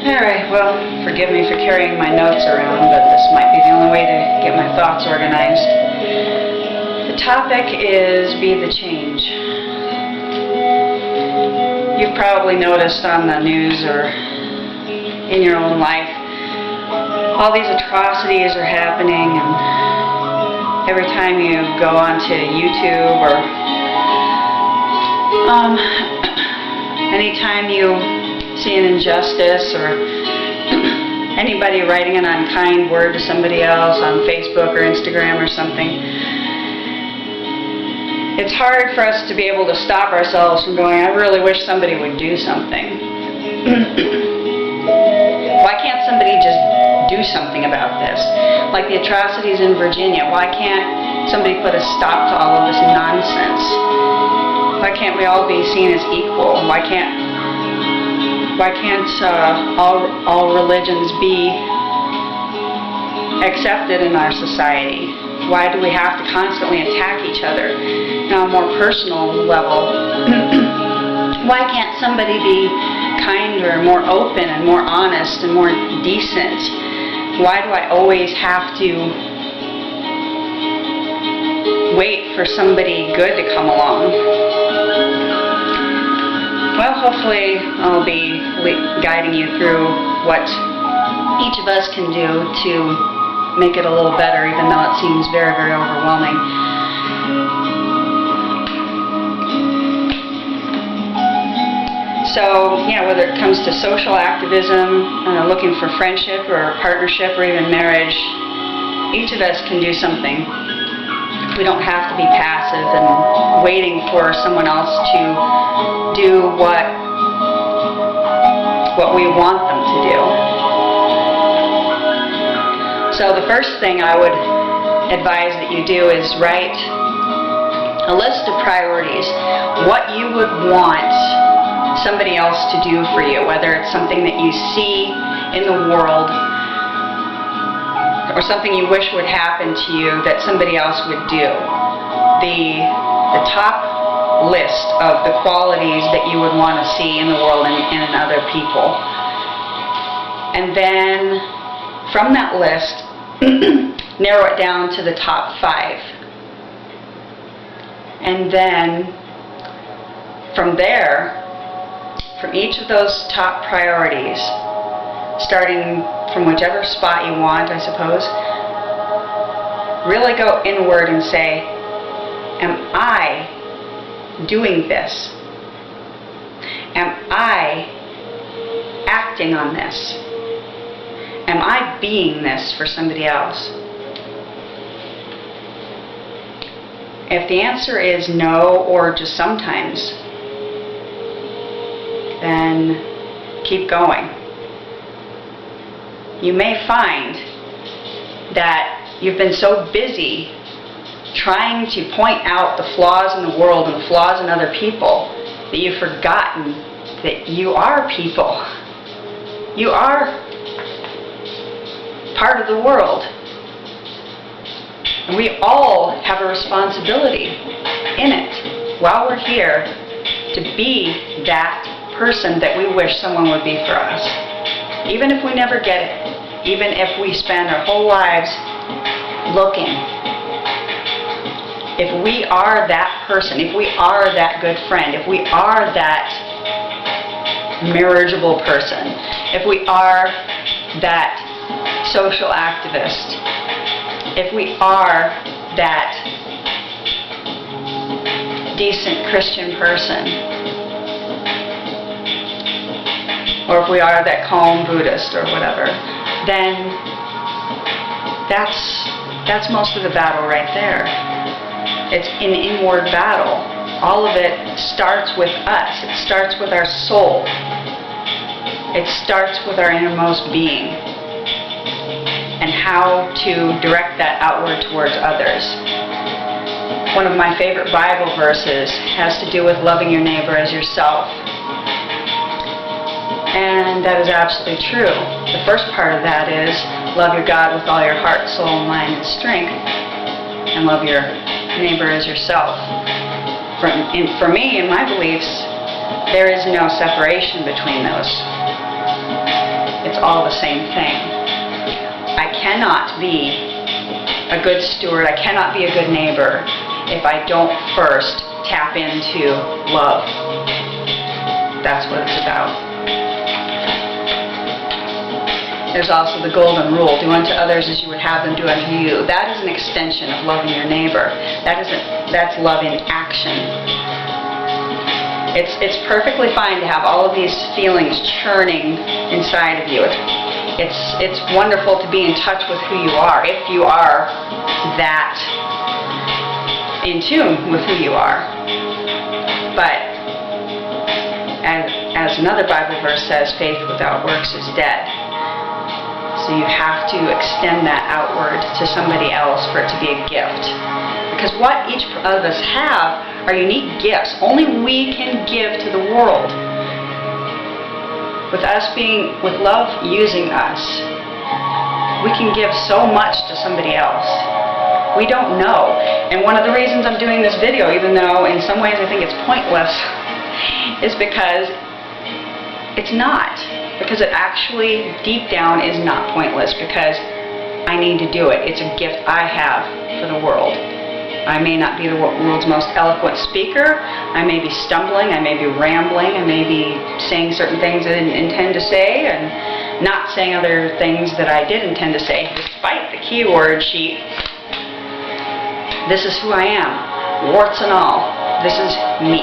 Alright, well, forgive me for carrying my notes around, but this might be the only way to get my thoughts organized. The topic is Be the Change. You've probably noticed on the news or in your own life, all these atrocities are happening, and every time you go onto YouTube or anytime you see an injustice or anybody writing an unkind word to somebody else on Facebook or Instagram or something, it's hard for us to be able to stop ourselves from going, I really wish somebody would do something. Why can't somebody just do something about this? Like the atrocities in Virginia, why can't somebody put a stop to all of this nonsense? Why can't we all be seen as equal? Why can't all religions be accepted in our society? Why do we have to constantly attack each other on a more personal level? Why can't somebody be kinder, more open, and more honest, and more decent? Why do I always have to wait for somebody good to come along? Well, hopefully I'll be guiding you through what each of us can do to make it a little better, even though it seems very, very overwhelming. So, whether it comes to social activism, looking for friendship or partnership or even marriage, each of us can do something. We don't have to be passive and waiting for someone else to do what we want them to do. So the first thing I would advise that you do is write a list of priorities. What you would want somebody else to do for you, whether it's something that you see in the world or something you wish would happen to you that somebody else would do. The top list of the qualities that you would want to see in the world and in other people. And then from that list, narrow it down to the top 5. And then from there, from each of those top priorities, starting from whichever spot you want, I suppose, really go inward and say, am I doing this? Am I acting on this? Am I being this for somebody else? If the answer is no, or just sometimes, then keep going. You may find that you've been so busy trying to point out the flaws in the world and the flaws in other people that you've forgotten that you are people. You are part of the world. And we all have a responsibility in it while we're here to be that person that we wish someone would be for us. Even if we never get it, even if we spend our whole lives looking, if we are that person, if we are that good friend, if we are that marriageable person, if we are that social activist, if we are that decent Christian person, or if we are that calm Buddhist or whatever, then that's most of the battle right there. It's an inward battle. All of it starts with us. It starts with our soul. It starts with our innermost being and how to direct that outward towards others. One of my favorite Bible verses has to do with loving your neighbor as yourself. And that is absolutely true. The first part of that is love your God with all your heart, soul, mind, and strength, and love your neighbor as yourself. for me, in my beliefs, there is no separation between those. It's all the same thing. I cannot be a good steward, I cannot be a good neighbor if I don't first tap into love. That's what it's about. There's also the golden rule, do unto others as you would have them do unto you. That is an extension of loving your neighbor. That's love in action. It's perfectly fine to have all of these feelings churning inside of you. It's wonderful to be in touch with who you are, if you are that in tune with who you are. But as another Bible verse says, faith without works is dead. So you have to extend that outward to somebody else for it to be a gift. Because what each of us have are unique gifts. Only we can give to the world. With love using us, we can give so much to somebody else. We don't know. And one of the reasons I'm doing this video, even though in some ways I think it's pointless, is because it's not. Because it actually, deep down, is not pointless, because I need to do it. It's a gift I have for the world. I may not be the world's most eloquent speaker. I may be stumbling. I may be rambling. I may be saying certain things I didn't intend to say and not saying other things that I did intend to say, despite the keyword sheet. This is who I am, warts and all. This is me.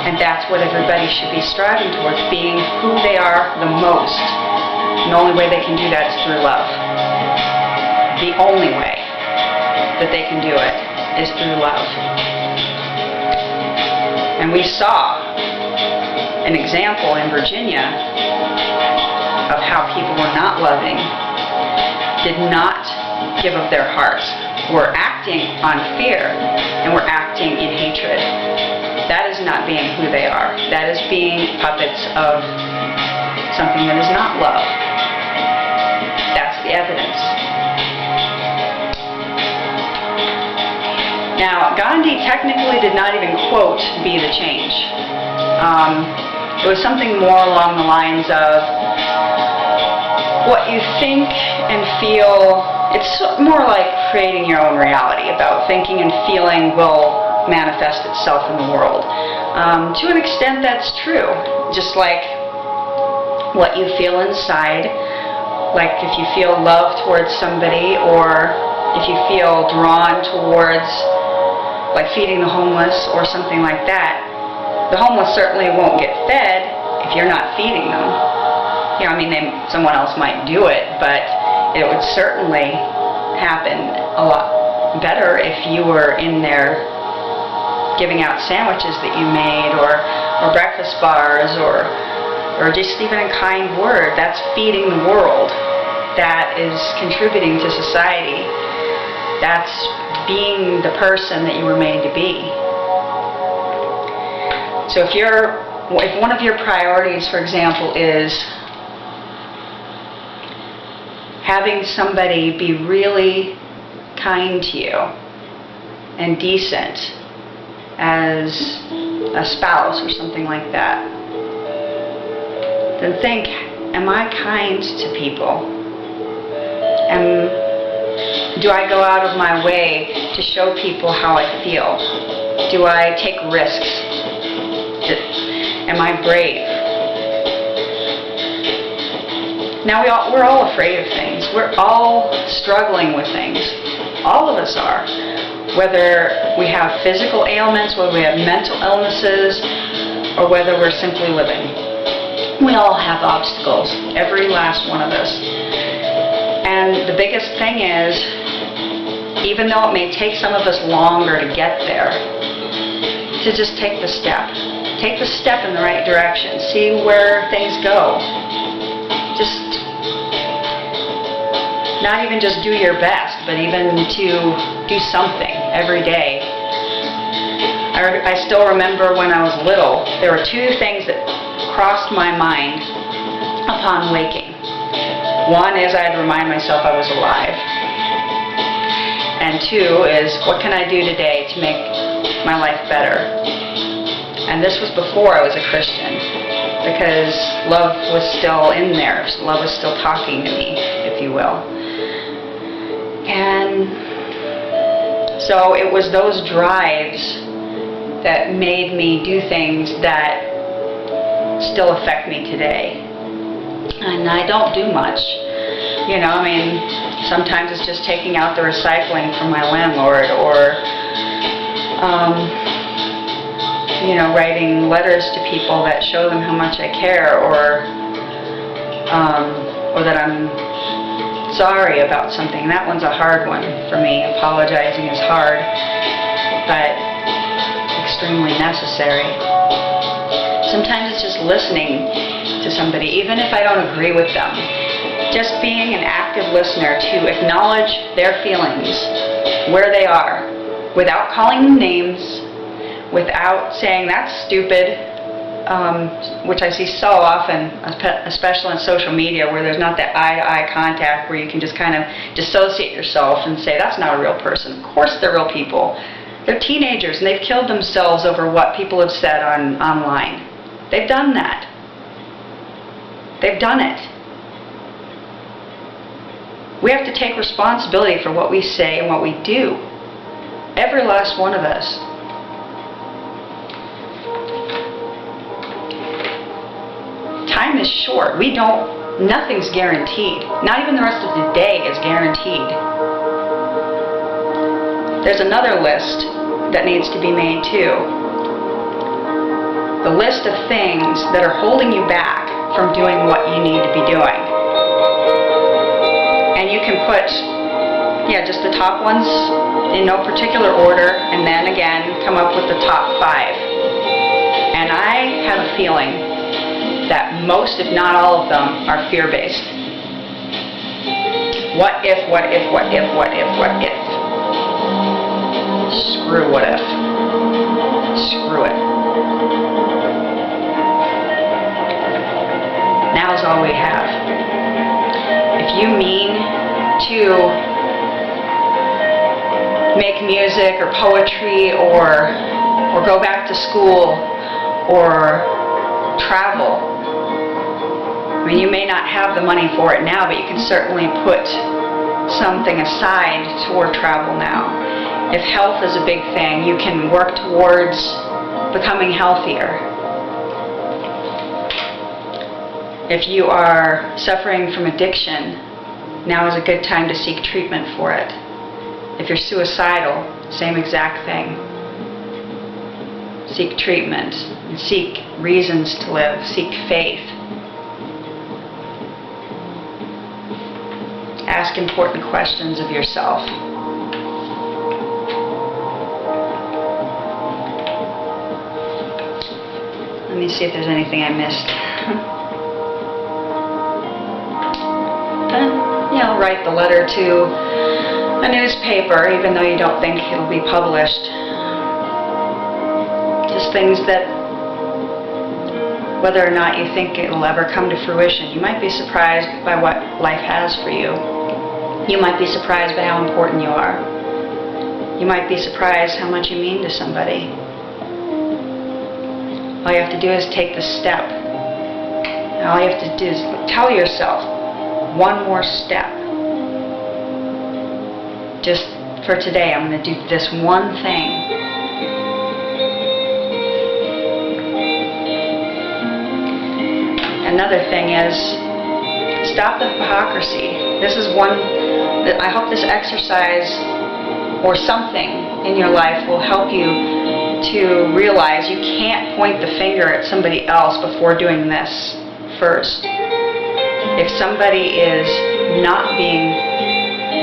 And that's what everybody should be striving towards, being who they are the most. And the only way they can do that is through love. The only way that they can do it is through love. And we saw an example in Virginia of how people were not loving, did not give of their hearts, were acting on fear, and were acting in hatred. That is not being who they are. That is being puppets of something that is not love. That's the evidence. Now, Gandhi technically did not even quote "be the change." It was something more along the lines of what you think and feel. It's more like creating your own reality. About thinking and feeling will manifest itself in the world. To an extent, that's true. Just like what you feel inside, like if you feel love towards somebody, or if you feel drawn towards, like, feeding the homeless or something like that. The homeless certainly won't get fed if you're not feeding them. You know, I mean, someone else might do it, but it would certainly happen a lot better if you were in there giving out sandwiches that you made, or breakfast bars, or just even a kind word. That's feeding the world. That is contributing to society. That's being the person that you were made to be. So if one of your priorities, for example, is having somebody be really kind to you and decent as a spouse or something like that, then think, am I kind to people? Do I go out of my way to show people how I feel? Do I take risks? Am I brave? Now we're all afraid of things. We're all struggling with things. All of us are. Whether we have physical ailments, whether we have mental illnesses, or whether we're simply living. We all have obstacles, every last one of us. And the biggest thing is, even though it may take some of us longer to get there, to just take the step. Take the step in the right direction. See where things go. Just not even just do your best, but even to do something every day. I still remember when I was little, there were two things that crossed my mind upon waking. One is I had to remind myself I was alive. And two is, what can I do today to make my life better. And this was before I was a Christian, because love was still in there. Love was still talking to me, if you will. And so it was those drives that made me do things that still affect me today. And I don't do much. You know, I mean, sometimes it's just taking out the recycling from my landlord, or you know, writing letters to people that show them how much I care, or that I'm sorry about something. That one's a hard one for me. Apologizing is hard, but extremely necessary. Sometimes it's just listening to somebody, even if I don't agree with them. Just being an active listener to acknowledge their feelings, where they are, without calling them names, without saying, that's stupid, which I see so often, especially on social media, where there's not that eye-to-eye contact, where you can just kind of dissociate yourself and say, that's not a real person. Of course they're real people. They're teenagers, and they've killed themselves over what people have said online. They've done that. They've done it. We have to take responsibility for what we say and what we do. Every last one of us. Time is short. Nothing's guaranteed. Not even the rest of the day is guaranteed. There's another list that needs to be made too. The list of things that are holding you back from doing what you need to be doing. And you can put, just the top ones in no particular order, and then again, come up with the top 5. And I have a feeling that most, if not all of them, are fear-based. What if, what if, what if, what if, what if? Screw what if. Screw it. Now's all we have. If you mean to make music or poetry, or go back to school, or travel, I mean, you may not have the money for it now, but you can certainly put something aside toward travel now. If health is a big thing, you can work towards becoming healthier. If you are suffering from addiction, now is a good time to seek treatment for it. If you're suicidal, same exact thing. Seek treatment, and seek reasons to live, seek faith. Ask important questions of yourself. Let me see if there's anything I missed. I'll write the letter to a newspaper, even though you don't think it'll be published. Just things that, whether or not you think it'll ever come to fruition, you might be surprised by what life has for you. You might be surprised by how important you are. You might be surprised how much you mean to somebody. All you have to do is take the step. All you have to do is tell yourself, one more step. Just for today, I'm going to do this one thing. Another thing is, stop the hypocrisy. This is one that I hope this exercise or something in your life will help you to realize you can't point the finger at somebody else before doing this first. If somebody is not being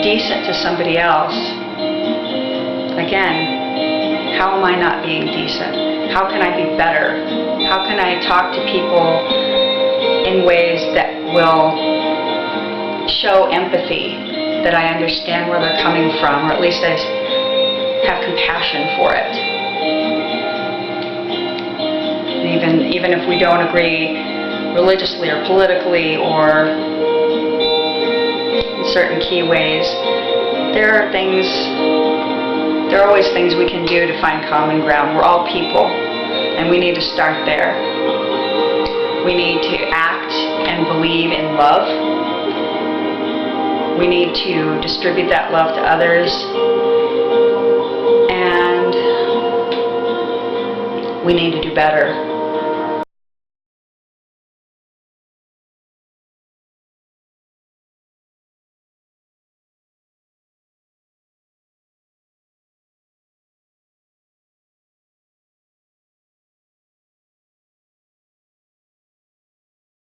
decent to somebody else, again, how am I not being decent? How can I be better? How can I talk to people in ways that will show empathy, that I understand where they're coming from, or at least I have compassion for it? Even if we don't agree religiously or politically or in certain key ways, there are There are always things we can do to find common ground. We're all people, and we need to start there. We need to act and believe in love. We need to distribute that love to others. And we need to do better.